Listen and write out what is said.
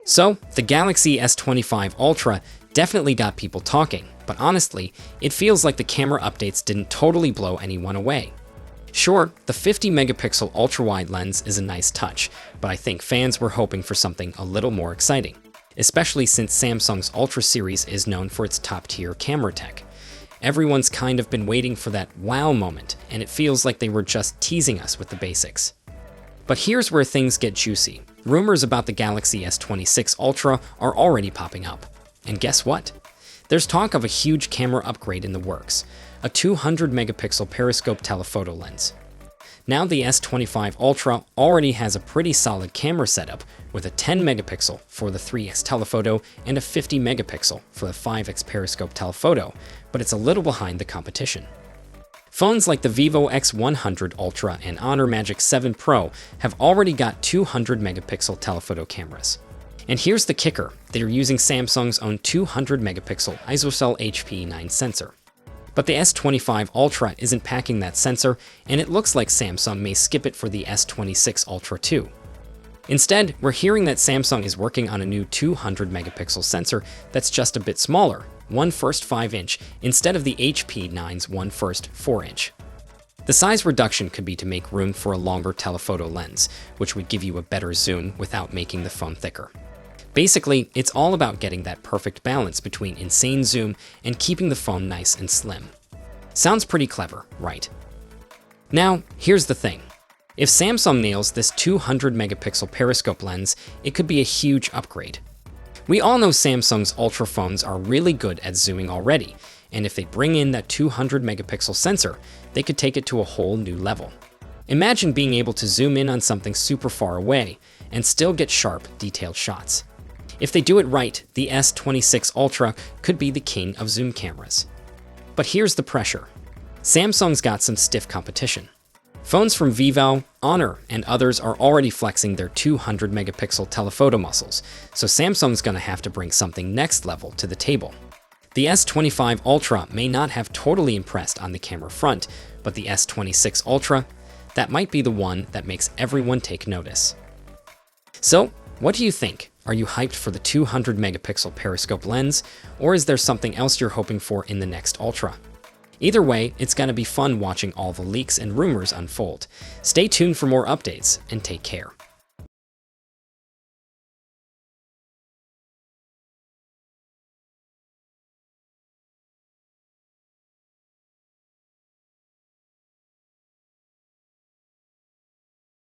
So, the Galaxy S25 Ultra definitely got people talking, but honestly, it feels like the camera updates didn't totally blow anyone away. Sure, the 50-megapixel ultra-wide lens is a nice touch, but I think fans were hoping for something a little more exciting, especially since Samsung's Ultra series is known for its top-tier camera tech. Everyone's kind of been waiting for that wow moment, and it feels like they were just teasing us with the basics. But here's where things get juicy. Rumors about the Galaxy S26 Ultra are already popping up. And guess what? There's talk of a huge camera upgrade in the works, a 200-megapixel periscope telephoto lens. Now the S25 Ultra already has a pretty solid camera setup with a 10-megapixel for the 3x telephoto and a 50-megapixel for the 5x periscope telephoto, but it's a little behind the competition. Phones like the Vivo X100 Ultra and Honor Magic 7 Pro have already got 200-megapixel telephoto cameras. And here's the kicker, they're using Samsung's own 200-megapixel ISOCELL HP9 sensor. But the S25 Ultra isn't packing that sensor, and it looks like Samsung may skip it for the S26 Ultra too. Instead, we're hearing that Samsung is working on a new 200-megapixel sensor that's just a bit smaller, 1/1 5-inch, instead of the HP9's 1/1 4-inch. The size reduction could be to make room for a longer telephoto lens, which would give you a better zoom without making the phone thicker. Basically, it's all about getting that perfect balance between insane zoom and keeping the phone nice and slim. Sounds pretty clever, right? Now, here's the thing. If Samsung nails this 200-megapixel periscope lens, it could be a huge upgrade. We all know Samsung's Ultra phones are really good at zooming already, and if they bring in that 200-megapixel sensor, they could take it to a whole new level. Imagine being able to zoom in on something super far away and still get sharp, detailed shots. If they do it right, the S26 Ultra could be the king of zoom cameras. But here's the pressure. Samsung's got some stiff competition. Phones from Vivo, Honor, and others are already flexing their 200-megapixel telephoto muscles, so Samsung's gonna have to bring something next level to the table. The S25 Ultra may not have totally impressed on the camera front, but the S26 Ultra, that might be the one that makes everyone take notice. So, what do you think? Are you hyped for the 200-megapixel periscope lens, or is there something else you're hoping for in the next Ultra? Either way, it's gonna be fun watching all the leaks and rumors unfold. Stay tuned for more updates, and take care.